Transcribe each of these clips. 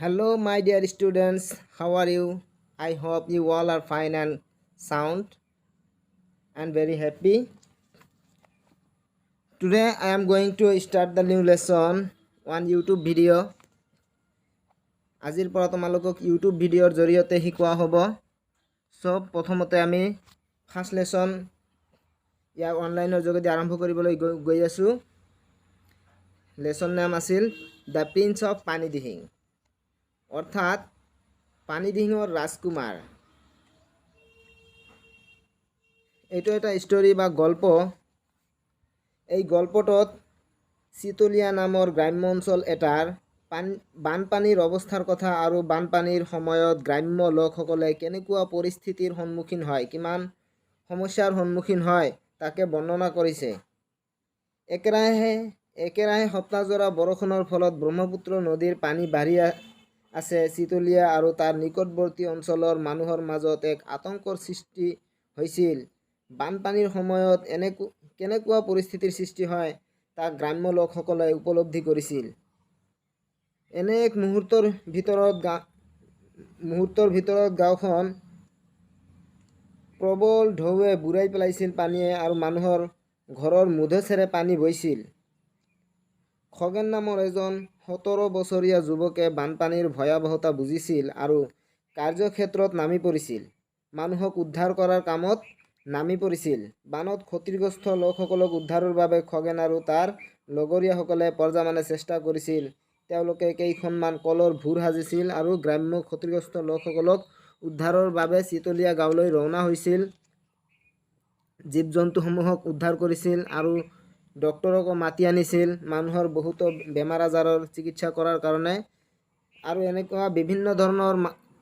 Hello, my dear students. How are you? I hope you all are fine and sound and very happy. Today, I am going to start the new lesson on YouTube video. আজিৰ পৰা তোমালোকক YouTube ভিডিঅ'ৰ জৰিয়তে শিকোৱা হ'ব। সব প্ৰথমতে আমি ফাৰ্ষ্ট লেসন ইয়াক অনলাইনৰ যোগেদি আৰম্ভ কৰিবলৈ গৈ আছো। লেসন নাম আছিল দ্য প্ৰিন্স অফ পানী দিহিং, অৰ্থাৎ পানী দিহিঙৰ ৰাজকুমাৰ। এইটো এটা ষ্টৰী বা গল্প। এই গল্পটোত চিতলিয়া নামৰ গ্ৰাম্য অঞ্চল এটাৰ বানপানীৰ অৱস্থাৰ কথা আৰু বানপানীৰ সময়ত গ্ৰাম্য লোকসকলে কেনেকুৱা পৰিস্থিতিৰ সন্মুখীন হয়, কিমান সমস্যাৰ সন্মুখীন হয় তাকে বৰ্ণনা কৰিছে। একেৰাহে সপ্তাহজোৰা বৰষুণৰ ফলত ব্ৰহ্মপুত্ৰ নদীৰ পানী বাঢ়ি আছে। চিতলিয়া আৰু তাৰ নিকটৱৰ্তী অঞ্চলৰ মানুহৰ মাজত এক আতংকৰ সৃষ্টি হৈছিল। বানপানীৰ সময়ত কেনেকুৱা পৰিস্থিতিৰ সৃষ্টি হয় তাক গ্ৰাম্য লোকসকলে উপলব্ধি কৰিছিল। এনে এক মুহূৰ্তৰ ভিতৰত গাঁওখন প্ৰবল ঢৌৱে বুৰাই পেলাইছিল পানীয়ে আৰু মানুহৰ ঘৰৰ মুধচেৰে পানী বৈছিল। খগেন নামৰ এজন 17 বছৰীয়া যুৱকে বানপানীৰ ভয়াৱহতা বুজিছিল আৰু কাৰ্যক্ষেত্ৰত নামি পৰিছিল। মানুহক উদ্ধাৰ কৰাৰ কামত নামি পৰিছিল। বানত ক্ষতিগ্ৰস্ত লোকসকলক উদ্ধাৰৰ বাবে খগেন আৰু তাৰ লগৰীয়াসকলে পৰ্যামানে চেষ্টা কৰিছিল। তেওঁলোকে কেইখনমান কলৰ ভূৰ সাজিছিল আৰু গ্ৰাম্য ক্ষতিগ্ৰস্ত লোকসকলক উদ্ধাৰৰ বাবে চিতলিয়া গাঁৱলৈ ৰওনা হৈছিল। জীৱ জন্তুসমূহক উদ্ধাৰ কৰিছিল আৰু ডক্টৰকো মাতি আনিছিল মানুহৰ বহুতো বেমাৰ আজাৰৰ চিকিৎসা কৰাৰ কাৰণে। আৰু এনেকুৱা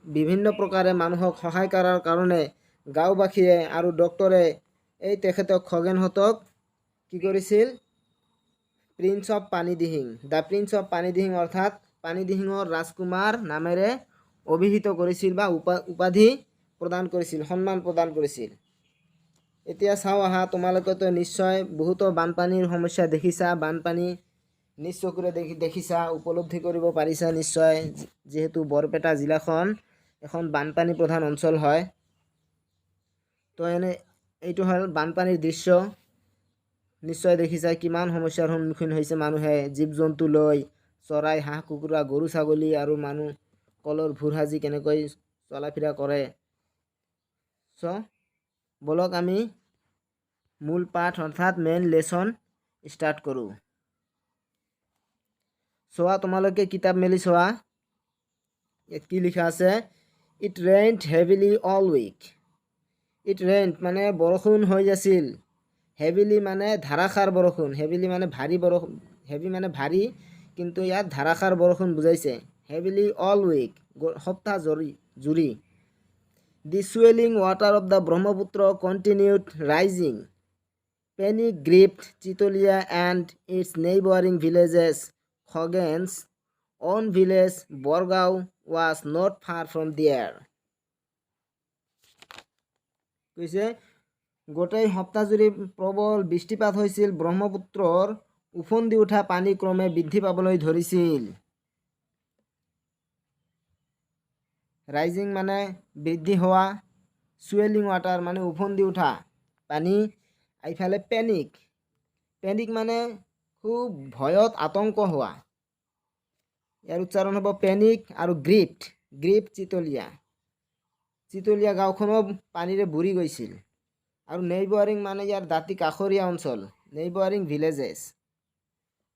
বিভিন্ন প্ৰকাৰে মানুহক সহায় কৰাৰ কাৰণে গাঁওবাসীয়ে আৰু ডক্টৰে তেখেতক খগেনহঁতক কি কৰিছিল, প্ৰিন্স অফ পানী দিহিং, দ্য প্ৰিন্স অফ পানী দিহিং অৰ্থাৎ পানী দিহিঙৰ ৰাজকুমাৰ নামেৰে অভিহিত কৰিছিল বা উপাধি প্ৰদান কৰিছিল, সন্মান প্ৰদান কৰিছিল। এতিয়া চাওঁ আহা, তোমালোকেতো নিশ্চয় বহুতো বানপানীৰ সমস্যা দেখিছা, বানপানী নিজ চকুৰে দেখিছা, উপলব্ধি কৰিব পাৰিছা নিশ্চয়, যিহেতু বৰপেটা জিলাখন এখন বানপানী প্ৰধান অঞ্চল হয়। তো এইটো হ'ল বানপানীৰ দৃশ্য। নিশ্চয় দেখিছা কিমান সমস্যাৰ সন্মুখীন হৈছে মানুহে, জীৱ জন্তু লৈ, চৰাই, হাঁহ কুকুৰা, গৰু ছাগলী আৰু মানুহ কলৰ ভূৰ সাজি কেনেকৈ চলা ফিৰা কৰে। বলক আমি মূল পাঠ অৰ্থাৎ মেইন লেসন ষ্টাৰ্ট কৰোঁ। চোৱা, তোমালোকে কিতাপ মেলি চোৱা, ইয়াত কি লিখা আছে, it rained heavily all week. It rained মানে বৰষুণ হৈ আছিল, হেভিলি মানে ধাৰাসাৰ বৰষুণ, হেভিলি মানে ভাৰী বৰষুণ, হেভি মানে ভাৰী, কিন্তু ইয়াত ধাৰাসাৰ বৰষুণ বুজাইছে। হেভিলি অল উইক সপ্তাহ জুৰি। The swelling water of the Brahmaputra continued rising. Panic gripped Chitolia and its neighboring villages. Khoghen's own village, Borgao, was not far from there. কৈছে গোটেই সপ্তাহজুৰি প্ৰবল বৃষ্টিপাত হৈছিল। ব্ৰহ্মপুত্ৰৰ উফন্দি উঠা পানী ক্ৰমে বৃদ্ধি পাবলৈ ধৰিছিল। ৰাইজিং মানে বৃদ্ধি হোৱা, চুৱেলিং ৱাটাৰ মানে উফন্দি উঠা পানী, এইফালে পেনিক মানে খুব ভয়ত আতংক হোৱা, ইয়াৰ উচ্চাৰণ হ'ব পেনিক। আৰু গ্ৰিপ্ট চিতলিয়া গাঁওখনো পানীৰে বুৰি গৈছিল। আৰু নেইবাৰিং মানে ইয়াৰ দাঁতি কাষৰীয়া অঞ্চল, নেইবাৰিং ভিলেজেছ,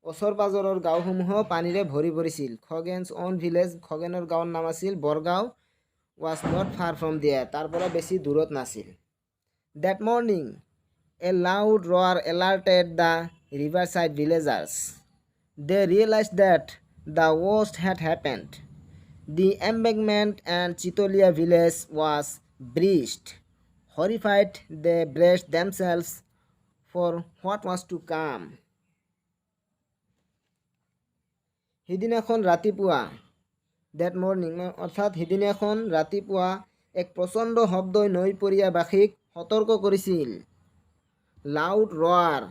ওচৰ পাজৰৰ গাঁওসমূহো পানীৰে ভৰি পৰিছিল। খগেনছ অন ভিলেজ, খগেনৰ গাঁৱৰ নাম আছিল Borgaon, was not far from there, তাৰ পৰা বেছি দূৰত নাছিল। That morning, a loud roar alerted the riverside villagers. They realized that the worst had happened. The embankment and Chitolia village was breached. Horrified, they braced themselves for what was to come. সিদিনাখন ৰাতিপুৱা, that morning অৰ্থাৎ সিদিনাখন ৰাতিপুৱা এক প্ৰচণ্ড শব্দই নৈপৰীয়াবাসীক সতৰ্ক কৰিছিল। লাউড ৰোৱাৰ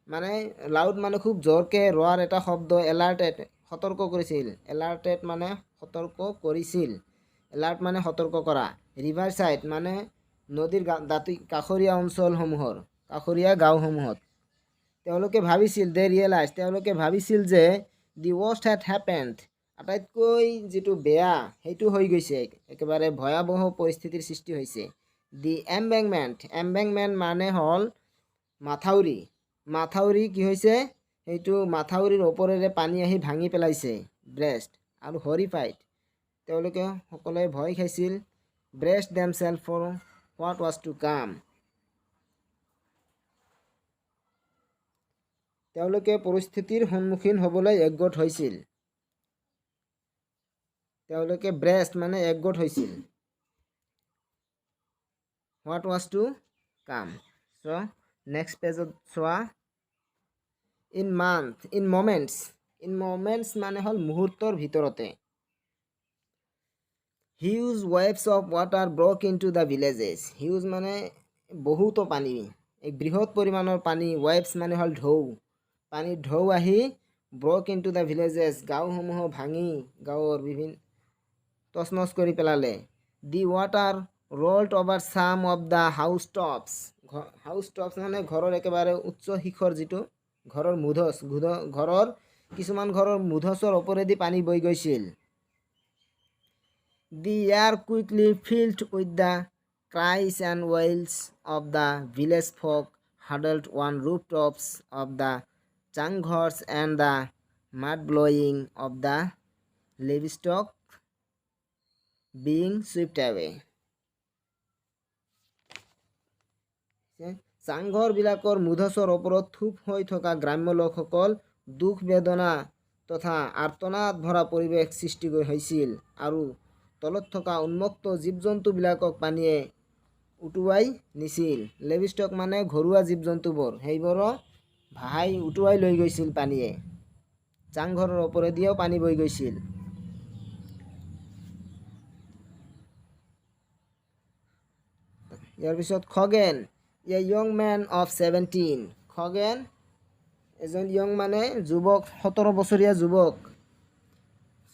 মানে খুব জোৰকৈ ৰোৱাৰ এটা শব্দ, এলাৰ্ট সতৰ্ক কৰিছিল। এলাৰ্টেড মানে সতৰ্ক কৰিছিল। এলাৰ্ট মানে সতৰ্ক কৰা। ৰিভাৰ ছাইড মানে নদীৰ দাঁতি কাষৰীয়া অঞ্চলসমূহৰ কাষৰীয়া গাঁওসমূহত। তেওঁলোকে ভাবিছিল তেওঁলোকে ভাবিছিল যে দি ৱৰ্ষ্ট হেড হেপেণ্ড, আটাইতকৈ যিটো বেয়া সেইটো হৈ গৈছে, একেবাৰে ভয়াৱহ পৰিস্থিতিৰ সৃষ্টি হৈছে। দি এম্বেংমেণ্ট মানে হ'ল মাথাউৰি। মাথাউৰি কি হৈছে, সেইটো মাথাউৰিৰ ওপৰেৰে পানী আহি ভাঙি পেলাইছে। ব্ৰেষ্ট আৰু হৰিফাইড, তেওঁলোকে সকলোৱে ভয় খাইছিল। Braced themselves for what was to come, তেওঁলোকে পৰিস্থিতিৰ সন্মুখীন হ'বলৈ একগোট হৈছিল। তেওঁলোকে ব্ৰেষ্ট মানে একগোট হৈছিল। হোৱাট ৱাজ টু কাম। চ' নেক্সট পেজত চোৱা। ইন মমেণ্টছ মানে হ'ল মুহূৰ্তৰ ভিতৰতে। Huge waves of water broke into the villages. Huge মানে বহুতো পানী, এক বৃহৎ পৰিমাণৰ পানী। ৱেভছ মানে হ'ল ঢৌ। পানীৰ ঢৌ আহি ব্ৰক ইনটু দ্য ভিলেজেছ, গাঁওসমূহ ভাঙি গাঁৱৰ বিভিন্ন তছনছ কৰি পেলালে। The water rolled over some of the house tops. House tops মানে ঘৰৰ একেবাৰে উচ্চ শিখৰ, যিটো ঘৰৰ কিছুমান ঘৰৰ মুধচৰ ওপৰেদি পানী বৈ গৈছিল। The air quickly filled with the cries and wails of the village folk huddled on roof tops of the চাংঘৰ্ছ and the mad bellowing of the livestock being swept away. চাংঘৰবিলাকৰ মুধচৰ ওপৰত থূপ হৈ থকা গ্ৰাম্য লোকসকল দুখ বেদনা তথা আৰ্তনাদ ভৰা পৰিৱেশ সৃষ্টি হৈছিল, আৰু তলত থকা উন্মুক্ত জীৱ জন্তুবিলাকক পানীয়ে উটুৱাই নিছিল। লিভষ্টক মানে ঘৰুৱা জীৱ জন্তুবোৰ, সেইবোৰক উটুৱাই লৈ গৈছিল পানীয়ে। চাংঘৰৰ ওপৰেদিও পানী বৈ গৈছিল। ইয়াৰ পিছত Khagen, a young man of 17। Khagen এজন য়ং মানে যুৱক, 17 বছৰীয়া যুৱক।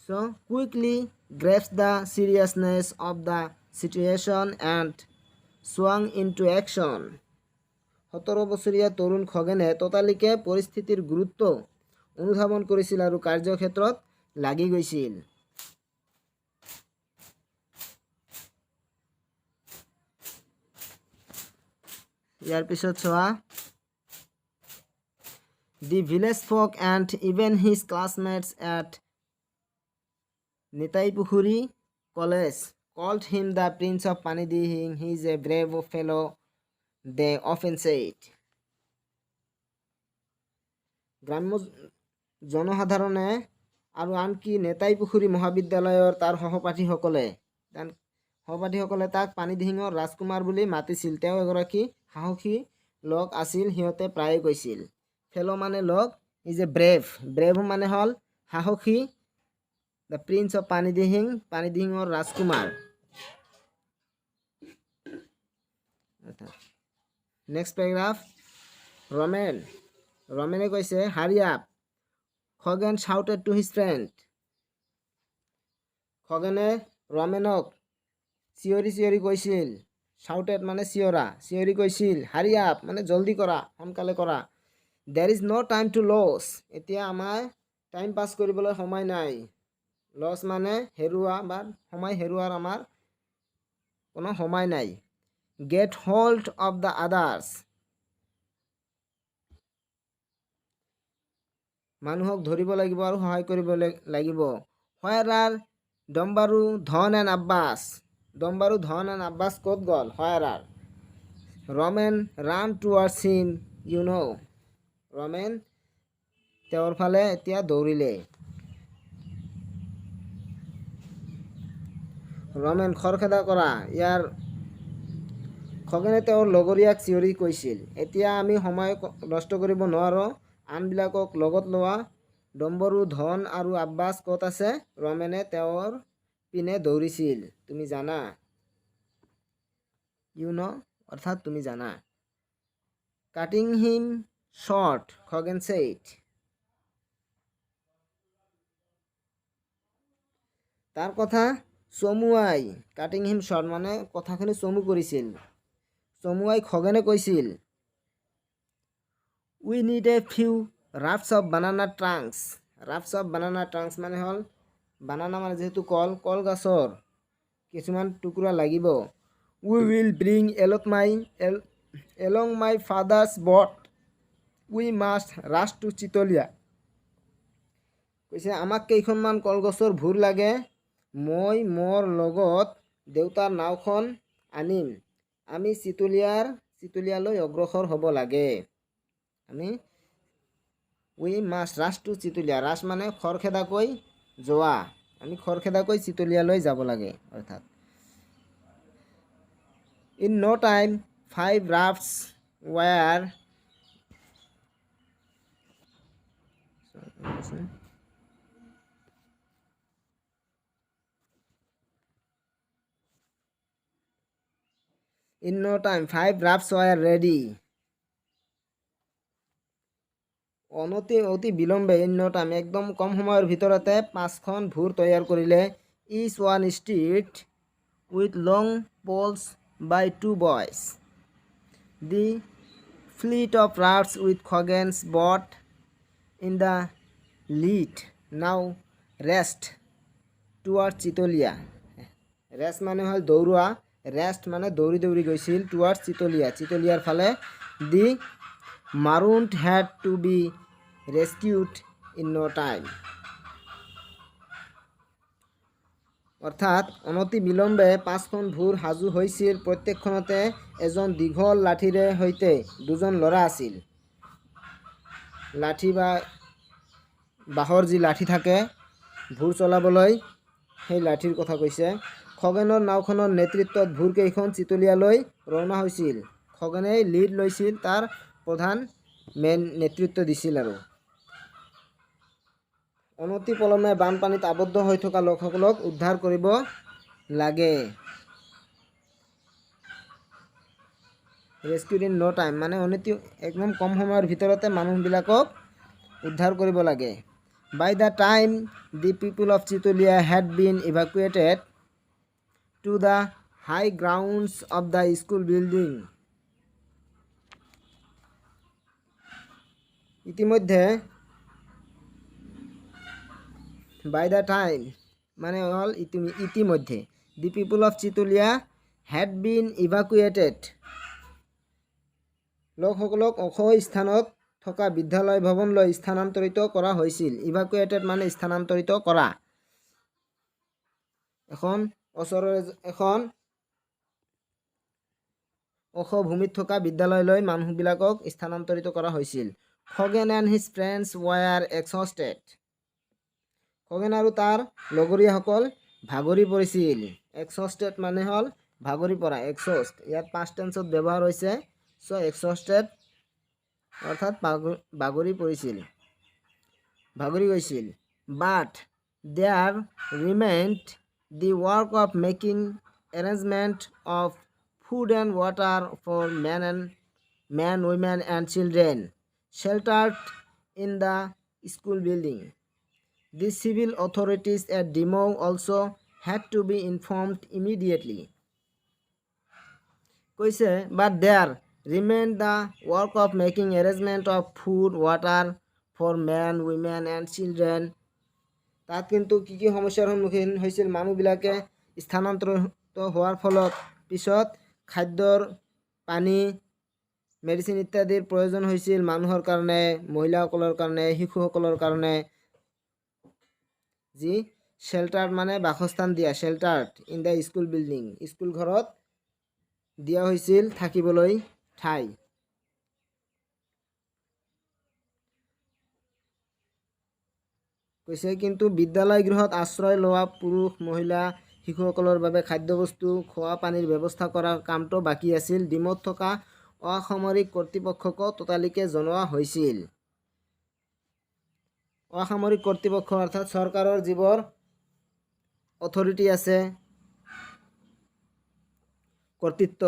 So' quickly grasped the seriousness of the situation and swung into action। 17 বছৰীয়া তৰুণ খগেনে ততালিকে পৰিস্থিতিৰ গুৰুত্ব অনুধাৱন কৰিছিল আৰু কাৰ্যক্ষেত্ৰত লাগি গৈছিল। ইয়াৰ পিছত চোৱা। The village folk and even his classmates at Nitaipukhuri college called him the Prince of Panidihing. He is a brave fellow, they often said। গ্ৰাম্য জনসাধাৰণে আৰু আনকি নেতাইপুখুৰী মহাবিদ্যালয়ৰ তাৰ সহপাঠীসকলে তাক পানীদিহিঙৰ ৰাজকুমাৰ বুলি মাতিছিল। তেওঁ এগৰাকী সাহসী লোক আছিল, সিহঁতে প্ৰায়ে কৈছিল। ফেলো মানে লোক, ইজ এ ব্ৰেভ মানে হ'ল সাহসী। দ্য প্ৰিন্স অফ পানীদিহিঙৰ ৰাজকুমাৰ। Next paragraph. ৰমেনে কৈছে hurry up. Khagen shouted to his friend. খগেনে ৰমেনক চিঞৰি কৈছিল। শাউটেড মানে চিঞৰি কৈছিল। হাৰি আপ মানে জল্দি কৰা, সোনকালে কৰা। There is no' time to lose. এতিয়া আমাৰ টাইম পাছ কৰিবলৈ সময় নাই। লছ মানে হেৰুৱা বা সময় হেৰুৱাৰ আমাৰ কোনো সময় নাই। Get hold of the others. মানুহক ধৰিব লাগিব আৰু সহায় কৰিব লাগিব। হোৱেৰ আৰ ডম্বাৰু ধন এণ্ড আব্বাছ। ডম্বাৰু ধন এণ্ড আব্বাছ ক'ত গ'ল? হোৱেৰ R. Ramen run towards him, you know'. Ramen তেওঁৰ ফালে এতিয়া দৌৰিলে। ৰমেন খৰখেদা কৰা। খগেনে তেওঁৰ লগৰীয়াক চিঞৰি কৈছিল, এতিয়া আমি সময় নষ্ট কৰিব নোৱাৰোঁ, আনবিলাকক লগত লোৱা। ডম্বৰু ধন আৰু আব্বাছ ক'ত আছে? ৰমেনে তেওঁৰ পিনে দৌৰিছিল। তুমি জানা, ইউ ন' অৰ্থাৎ তুমি জানা। কাটিং হিম শ্বৰ্ট, খগেন ছেইড। তাৰ কথা চমুৱাই কাটিং হিম শ্বৰ্ট মানে কথাখিনি চমু কৰিছিল। চমুৱাই খগেনে কৈছিল we need a few rafts of banana trunks. Rafts of banana trunks মানে হ'ল বানানা মানে যিহেতু কলগছৰ কিছুমান টুকুৰা লাগিব। We will bring along my father's boat we must ৰাছ two চিতলীয়া। কৈছে আমাক কেইখনমান কলগছৰ ভুৰ লাগে, মই মোৰ লগত দেউতাৰ নাওখন আনিম, আমি চিতলীয়ালৈ অগ্ৰসৰ হ'ব লাগে। উই মাষ্ট ৰাছ টু চিতলীয়া, ৰাছ মানে খৰখেদাকৈ যোৱা, আমি খৰখেদাকৈ চিতলীয়ালৈ যাব লাগে অৰ্থাৎ। In no' time 5 rafts were ready. অতি বিলম্বে একদম কম সময়ৰ ভিতৰতে 5খন ভুৰ তৈয়াৰ কৰিলে। Each one steered with long poles by 2 boys. The fleet of rafts with Khoggen's boat in the lead now rest toward Chitolia. Rest মানে হ'ল দৌৰোৱা, ৰেষ্ট মানে দৌৰি দৌৰি গৈছিল টুৱাৰ্ডছ চিতলীয়াৰ ফালে। The marooned had to be rescued in no' time. অৰ্থাৎ অনতি বিলম্বে 5খন ভুৰ সাজু হৈছিল, প্ৰত্যেকখনতে এজন দীঘল লাঠিৰে সৈতে 2জন ল'ৰা আছিল। লাঠি বা বাঁহৰ যি লাঠি থাকে ভুৰ চলাবলৈ, সেই লাঠিৰ কথা কৈছে। খগেনৰ নাওখনৰ নেতৃত্বত ভুৰকেইখন চিতলীয়ালৈ ৰওনা হৈছিল। খগেনে লিড লৈছিল, তাৰ প্ৰধান নেতৃত্ব দিছিল। আৰু অনতি পলমে বানপানীত আবদ্ধ হৈ থকা লোকসকলক উদ্ধাৰ কৰিব লাগে। ৰেস্কিউড ইন ন' টাইম মানে একদম কম সময়ৰ ভিতৰতে মানুহবিলাকক উদ্ধাৰ কৰিব লাগে। By the time the people of Chitalia had been evacuated to the high grounds of the school building. ইতিমধ্যে বাই দ্য টাইম মানে হ'ল ইতিমধ্যে। The people of Chitalia had been evacuated লোকসকলক ওখ স্থানত থকা বিদ্যালয় ভৱনলৈ স্থানান্তৰিত কৰা হৈছিল। ইভাকুৱেটেড মানে স্থানান্তৰিত কৰা। এখন ওখ ভূমিত থকা বিদ্যালয়লৈ মানুহবিলাকক স্থানান্তৰিত কৰা হৈছিল। Khagen and his friends were exhausted. Khagen আৰু তাৰ লগৰীয়াসকল ভাগৰি পৰিছিল। এক্সহষ্টেড মানে হ'ল ভাগৰি পৰা, এক্সহষ্ট ইয়াত পাষ্ট টেন্সত ব্যৱহাৰ হৈছে। চ' এক্সহষ্টেড অৰ্থাৎ ভাগৰি পৰিছিল, ভাগৰি গৈছিল। But there remained the work of making arrangement of food and water for men, women and children sheltered in the school building. The civil authorities at Dimau also had to be informed immediately. কৈছে but there remained the work of making arrangement of food, water for men, women and children. তাত কিন্তু কি সমস্যাৰ সন্মুখীন হৈছিল মানুহবিলাকে স্থানান্তৰিত হোৱাৰ ফলত? পিছত খাদ্যৰ, পানী, মেডিচিন ইত্যাদিৰ প্ৰয়োজন হৈছিল মানুহৰ কাৰণে, মহিলাসকলৰ কাৰণে, শিশুসকলৰ কাৰণে। যি শেল্টাৰ মানে বাসস্থান দিয়া, sheltered in the school building, school ঘৰত দিয়া হৈছিল থাকিবলৈ ঠাই। কৈছে কিন্তু বিদ্যালয় গৃহত আশ্ৰয় লোৱা পুৰুষ, মহিলা, শিশুসকলৰ বাবে খাদ্যবস্তু, খোৱা পানীৰ ব্যৱস্থা কৰাৰ কামটো বাকী আছিল। ডিমৌত থকা অসামৰিক কৰ্তৃপক্ষকো ততালিকে জনোৱা হৈছিল। অসামৰিক কৰ্তৃপক্ষ অৰ্থাৎ চৰকাৰৰ যিবোৰ অথৰিটি আছে, কৰ্তৃত্ব,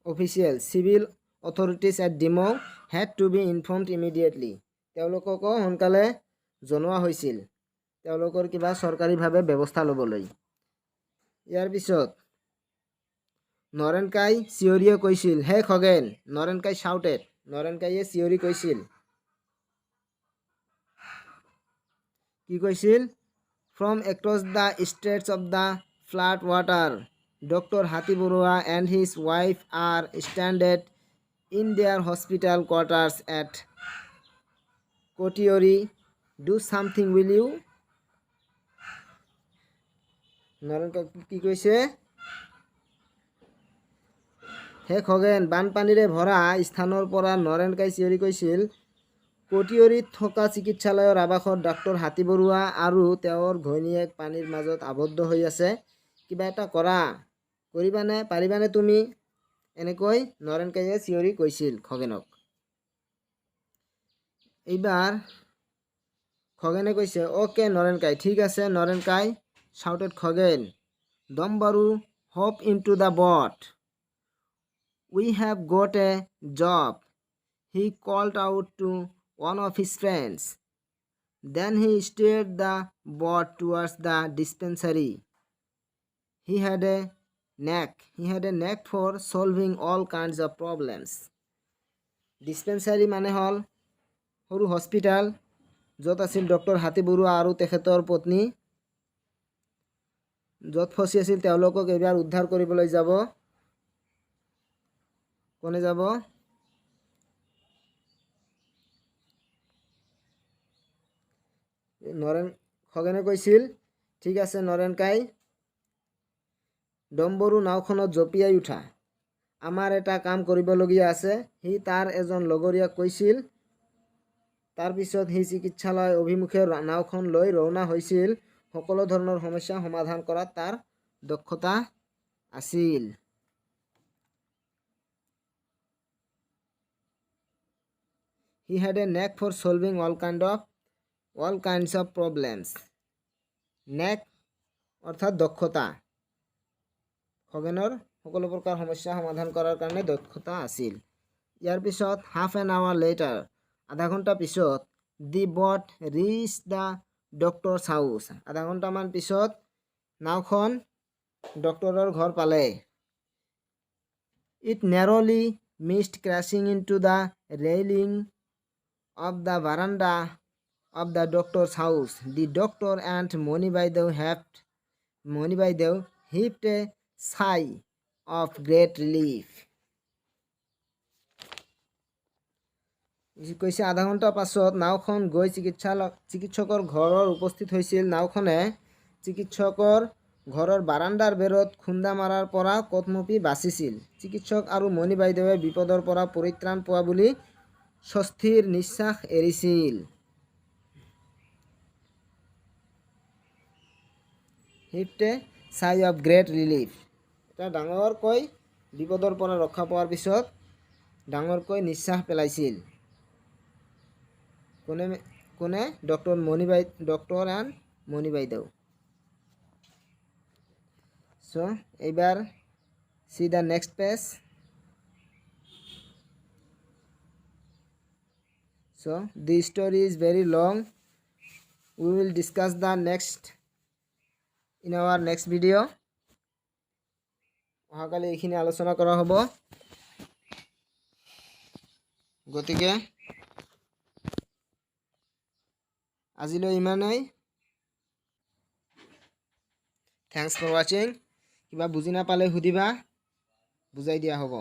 official, civil authorities at Demow had to be informed immediately. তেওঁলোককো সোনকালে জনোৱা হৈছিল। তেওঁলোকৰ কিবা চৰকাৰীভাৱে ব্যৱস্থা ল'বলৈ। ইয়াৰ পিছত নৰেন কাই চিঞৰিয়ে কৈছিল, হে খগেন, নৰেন কাই শাউটেড, নৰেন কাইয়ে চিঞৰি কৈছিল, কি কৈছিল? From across the stretch of the flat water, Dr. Hathi Barua and his wife are stranded in their hospital quarters at Kotiori. Do something, will you? Naren কাই কি কৈছে? হে খগেন, বানপানীৰে ভৰা স্থানৰ পৰা নৰেন কাই চিঞৰি কৈছিল, কটিয়ৰিত থকা চিকিৎসালয়ৰ আৱাসত ডাক্তৰ হাতী বৰুৱা আৰু তেওঁৰ ঘৈণীয়েক পানীৰ মাজত আবদ্ধ হৈ আছে। কিবা এটা কৰা, কৰিবানে, পাৰিবানে তুমি? এনেকৈ নৰেন কাইয়ে চিঞৰি কৈছিল খগেনক। এইবাৰ খগেনে কৈছে, অ'কে নৰেন কাই, ঠিক আছে নৰেন কাই, shouted Khagen. Dambaru hop into the boat, we have got a job, he called out to one of his friends. Then he steered the boat towards the dispensary. He had a knack for solving all kinds of problems. Dispensary মানে হল সৰু hospital, য'ত আছিল doctor হাতী বৰুৱা আৰু তেখেতৰ পত্নী। য'ত ফচি আছিল তেওঁলোকক এইবাৰ উদ্ধাৰ কৰিবলৈ যাব। কোনে যাব? নৰেন খগেনে কৈছিল, ঠিক আছে নৰেন কাই, ডম্বৰু নাওখনত জঁপিয়াই উঠা, আমাৰ এটা কাম কৰিবলগীয়া আছে। সি তাৰ এজন লগৰীয়াক কৈছিল। তাৰপিছত সি চিকিৎসালয় অভিমুখে নাওখন লৈ ৰওনা হৈছিল। সকলো ধৰণৰ সমস্যা সমাধান কৰাত তাৰ দক্ষতা আছিল। He had a knack for solving all kinds of problems. knack অৰ্থাৎ দক্ষতা। খগেনৰ সকলো প্ৰকাৰ সমস্যা সমাধান কৰাৰ কাৰণে দক্ষতা আছিল। ইয়াৰ পিছত হাফ এন আৱাৰ লেটাৰ, আধা ঘণ্টা পিছত, দি বট ৰিচ দ্য ডক্টৰছ হাউচ, আধা ঘণ্টামান পিছত নাওখন ডক্টৰৰ ঘৰ পালে। It nearly missed crashing into the railing of the veranda of the doctor's house. The doctor and Moni Baidev heaved a sigh of great relief. কৈছে আধা ঘণ্টা পাছত নাওখন গৈ চিকিৎসকৰ ঘৰৰ উপস্থিত হৈছিল। নাওখনে চিকিৎসকৰ ঘৰৰ বাৰাণ্ডাৰ বেৰত খুন্দা মাৰাৰ পৰা কটমপি বাচিছিল। চিকিৎসক আৰু মণি বাইদেৱে বিপদৰ পৰা পৰিত্ৰাণ পোৱা বুলি স্বস্তিৰ নিশ্বাস এৰিছিল। হিভড এ চাই অফ গ্ৰেট ৰিলিফ, এটা ডাঙৰকৈ বিপদৰ পৰা ৰক্ষা পোৱাৰ পিছত ডাঙৰকৈ নিশ্বাস পেলাইছিল। কোনে? ডক্টৰ এণ্ড মণি বাইদেউ। চ' এইবাৰ C the next page. So the story is very long. We will discuss the next in our next video. অহাকালি এইখিনি আলোচনা কৰা হ'ব। গতিকে আজিলৈ ইমানেই। Thanks for watching. কিবা বুজি নাপালে সুধিবা, বুজাই দিয়া হ'ব।